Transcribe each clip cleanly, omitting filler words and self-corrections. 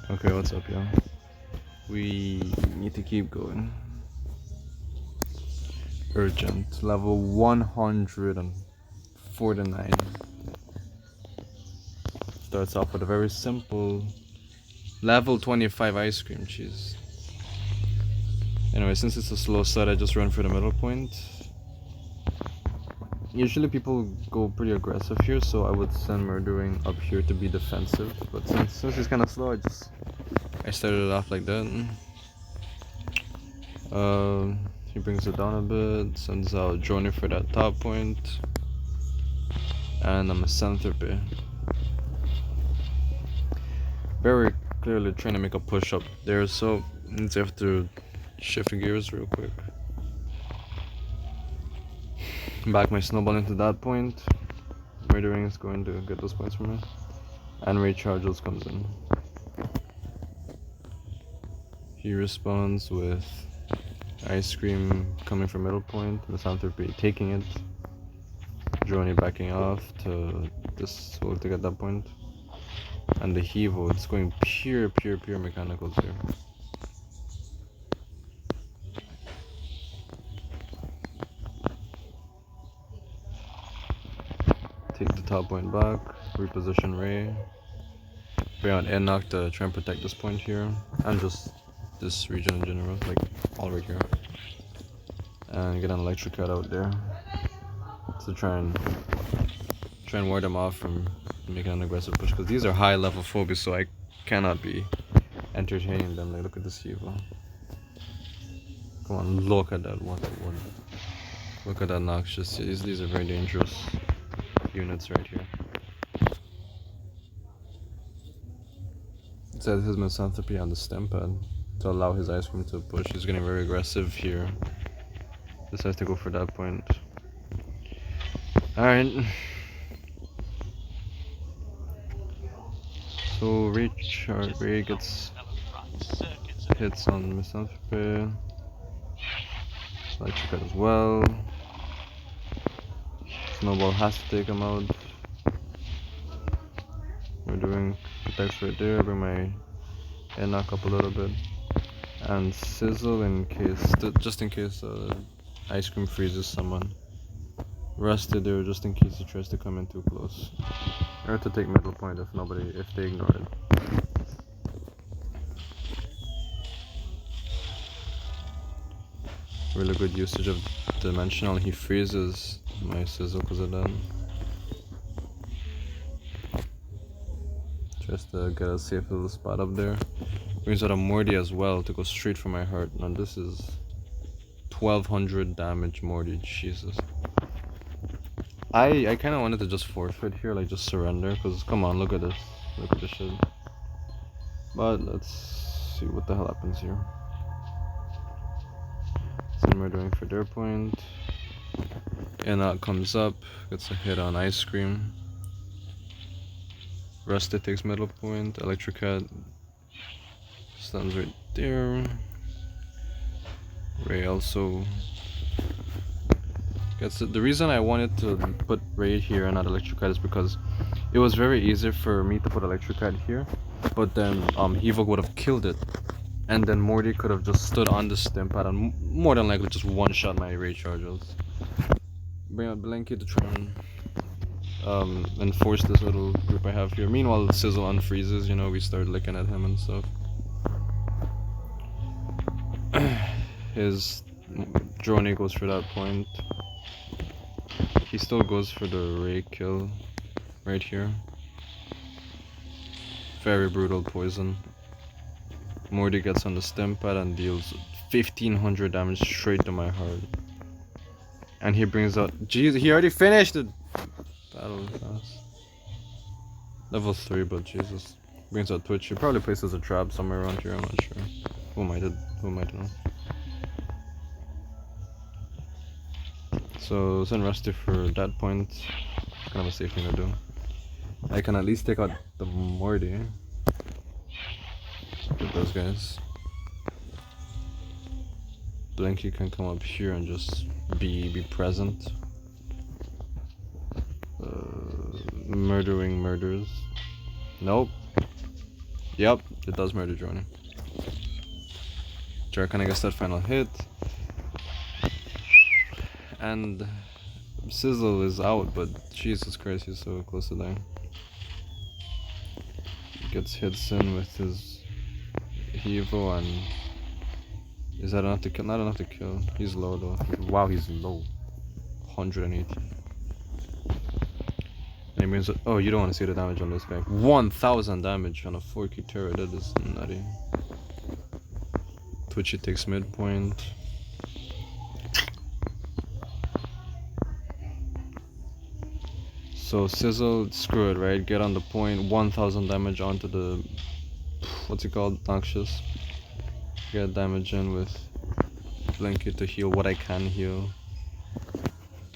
Okay, what's up, y'all? We need to keep going. Urgent. Level 149. Starts off with a very simple level 25 ice cream cheese. Anyway, since it's a slow start, I just run for the middle point. Usually people go pretty aggressive here, so I would send Murdering up here to be defensive. But since he's kind of slow, I started it off like that. He brings it down a bit, sends out Joni for that top point, and a Misanthropy. Very clearly trying to make a push up there, so let's have to shift gears real quick. Back my snowball into that point. Murdering is going to get those points for me, and Ray Chargels comes in. He responds with Ice Cream coming from middle point, Misanthropy taking it, Joni backing off to this hole to get that point, and the Hevo, it's going pure mechanicals here. Take the top point back, reposition Ray, bring out Enoch to try and protect this point here, and just this region in general, like all right here. And get an Electric Cat out there to try and ward them off from making an aggressive push, because these are high level phobies, so I cannot be entertaining them. Like, look at this Hevo. Come on, look at that one. Look at that Noxious. These are very dangerous units right here. It says his Misanthropy on the stem pad to allow his Ice Cream to push. He's getting very aggressive here. Decides to go for that point. Alright. So Ray gets hits on Misanthropy. Electric Cat as well. Snowball has to take him out. We're doing protects right there. Bring my Enoch up a little bit. And Sizzle in case, just in case Ice Cream freezes someone. Rusted there just in case he tries to come in too close. Or to take middle point if they ignore it. Really good usage of Dimensional. He freezes my Sizzle because of that. Tries to get a safe little spot up there. Brings out a Morty as well to go straight for my heart. Now this is 1200 damage Morty, Jesus. I kind of wanted to just forfeit here, like just surrender, because come on, look at this shit. But let's see what the hell happens here. Some Murdering for their point. Enoch comes up, gets a hit on Ice Cream. Rusted takes middle point. Electric Cat stands right there. Ray also gets it. The reason I wanted to put Ray here and not Electric Cat is because it was very easy for me to put Electric Cat here, but then Hevo would have killed it, and then Morty could have just stood on the stem pad and more than likely just one-shot my Ray Chargers. Bring out Blanky to try and enforce this little group I have here. Meanwhile, Sizzle unfreezes, you know, we start looking at him and stuff. His Joni goes for that point. He still goes for the Ray kill right here. Very brutal poison. Morty gets on the stem pad and deals 1500 damage straight to my heart. And he brings out, jeez, he already finished it! Battle fast. Level 3, but Jesus. Brings out Twitch. He probably places a trap somewhere around here, I'm not sure. Who might know? So send Rusty for that point. Kind of a safe thing to do. I can at least take out the Morty with those guys. Blanky can come up here and just be present. Murdering murders. Nope. Yep, it does murder Jordan. Jarkan gets that final hit. And Sizzle is out, but Jesus Christ, he's so close to dying. Gets hits in with his Evo, and is that enough to kill? Not enough to kill. He's low though. Wow, he's low. 180. And he means, oh, you don't want to see the damage on this guy. 1,000 damage on a 4Q turret. That is nutty. Twitchy takes midpoint. So Sizzle, screw it, right? Get on the point. 1,000 damage onto the, what's it called? Noxious. Get damage in with Blinky to heal what I can heal.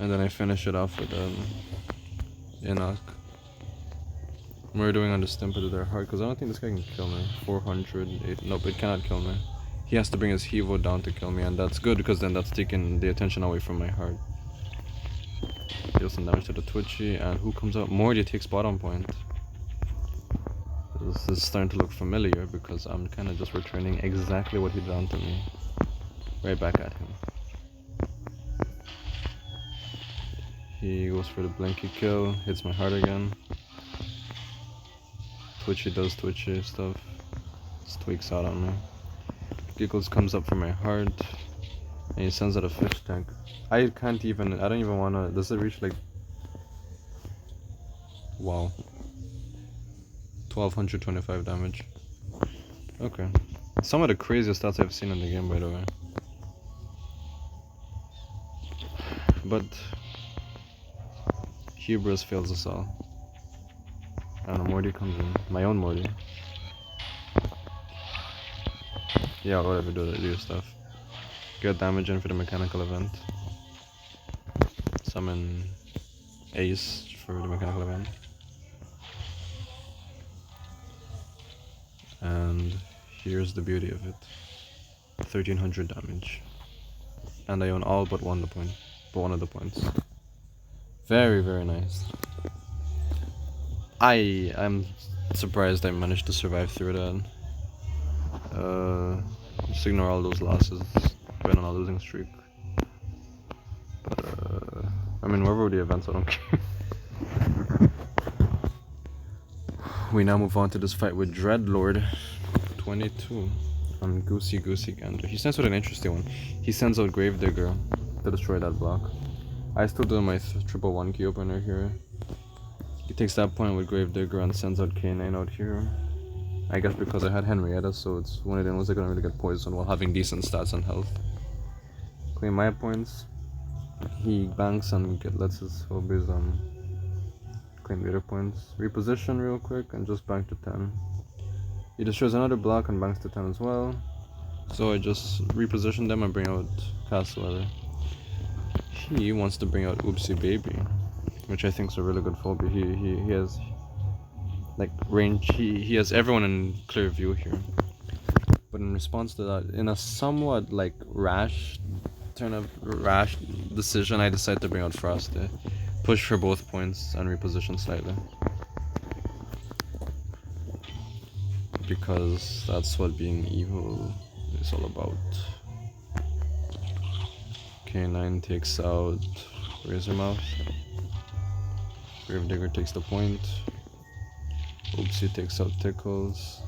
And then I finish it off with an Enoch. Murdering on the Stimper to their heart, because I don't think this guy can kill me. 408. Nope, it cannot kill me. He has to bring his Hevo down to kill me, and that's good because then that's taking the attention away from my heart. Deal some damage to the Twitchy, and who comes out? Morty takes bottom point. This is starting to look familiar because I'm kind of just returning exactly what he done to me. Right back at him. He goes for the Blinky kill, hits my heart again. Twitchy does Twitchy stuff. Just tweaks out on me. Giggles comes up for my heart. And he sends out a fish tank. I don't even wanna, does it reach like, wow. 1225 damage. Okay. Some of the craziest stats I've seen in the game, by the way. But Hubris fails us all. And a Morty comes in. My own Morty. Yeah, whatever, do your stuff. Get damage in for the mechanical event. Summon Ace for the mechanical event. And here's the beauty of it. 1300 damage. And I own all but one of the points. Very, very nice. I'm surprised I managed to survive through that. Just ignore all those losses. Been on a losing streak. But I mean, wherever the events, I don't care. We now move on to this fight with Dreadlord 22 on Goosey Gander. He sends out an interesting one. He sends out Gravedigger to destroy that block. I still do my triple 1 key opener here. He takes that point with Gravedigger and sends out K9 out here. I guess because I had Henrietta, so it's one of the ones that gonna really get poisoned while having decent stats and health. Claim my points. He banks and lets his Phobies claim the other points. Reposition real quick and just bank to 10. He destroys another block and banks to 10 as well. So I just reposition them and bring out Cassowary. He wants to bring out Oopsie Baby, which I think is a really good phobia. He has like range. He has everyone in clear view here. But in response to that, in a somewhat like rash decision, I decide to bring out Frosty. Push for both points and reposition slightly. Because that's what being evil is all about. K9 takes out Razormouth. Gravedigger takes the point. Oopsie takes out Tickles.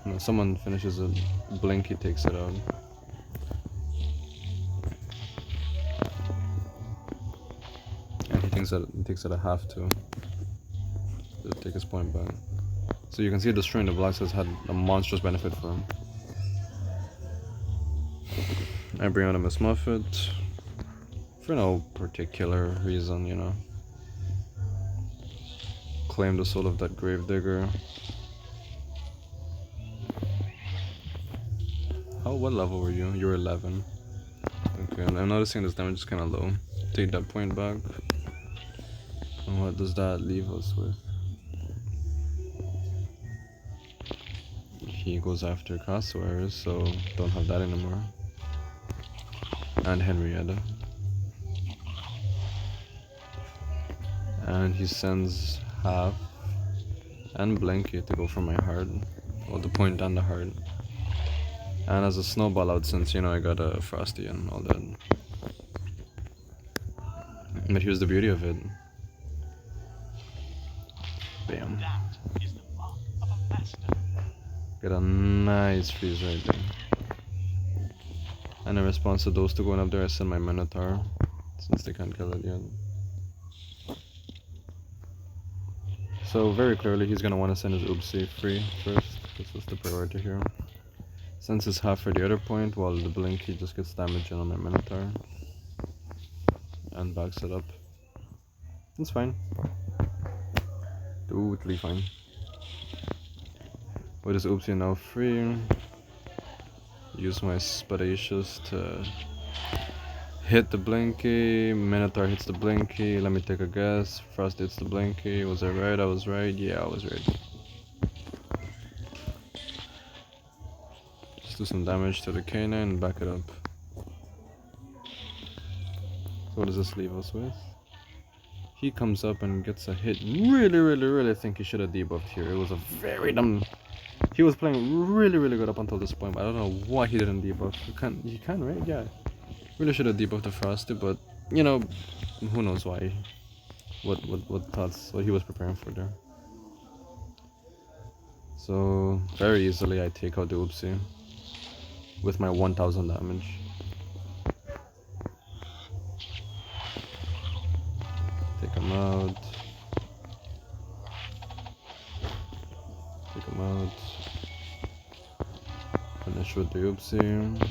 No, someone finishes it. Blinky takes it out. And he takes it a half to take his point back. So you can see destroying the blocks has had a monstrous benefit for him. I bring out a Miss Muffet for no particular reason, you know. Claim the soul of that Gravedigger. What level were you? You were 11. Okay, I'm noticing this damage is kind of low. Take that point back. And what does that leave us with? He goes after Cassowaries, so don't have that anymore. And Henrietta. And he sends half and Blinky to go for my heart. Well, the point and the heart. And as a snowball out, since you know I got a Frosty and all that. But here's the beauty of it. Bam. Get a nice freeze right there. And in response to those two going up there, I send my Minotaur, since they can't kill it yet. So very clearly he's gonna want to send his Oopsie free first. This was the priority here. Sends his half for the other point, while the Blinky just gets damage in on my Minotaur. And backs it up. It's fine. Totally fine. With his Oopsie now free, use my Spadacious to hit the Blinky. Minotaur hits the Blinky. Let me take a guess. Frost hits the Blinky. Was I right? I was right. Yeah, I was right. Just do some damage to the Canine and back it up. So what does this leave us with? He comes up and gets a hit. Really think he should have debuffed here. It was a very dumb... He was playing really good up until this point, but I don't know why he didn't debuff. You can, right? Yeah. Really should have debuffed the Frosty, but you know, who knows why? What thoughts? What he was preparing for there. So very easily I take out the Oopsie with my 1000 damage. Take him out. Take him out. Finish with the Oopsie.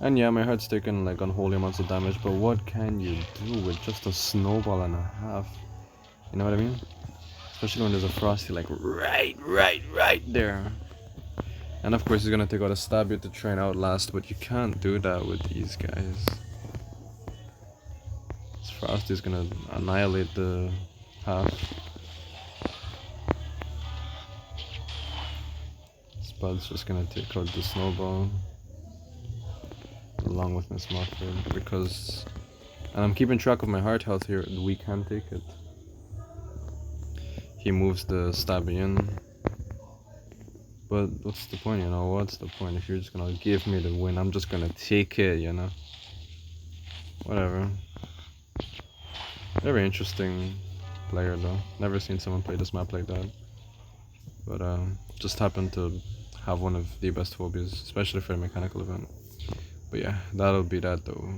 And yeah, my heart's taking like unholy amounts of damage, but what can you do with just a snowball and a half? You know what I mean? Especially when there's a Frosty like right there. And of course he's gonna take out a Stabby to try and outlast, but you can't do that with these guys. This Frosty's gonna annihilate the half. Spud's just gonna take out the snowball along with Miss Mofford, because, and I'm keeping track of my heart health here, we can take it. He moves the Stabby in, but what's the point, you know? What's the point if you're just gonna give me the win? I'm just gonna take it, you know? Whatever. Very interesting player though. Never seen someone play this map like that. But just happened to have one of the best phobias, especially for the mechanical event. But yeah, that'll be that though.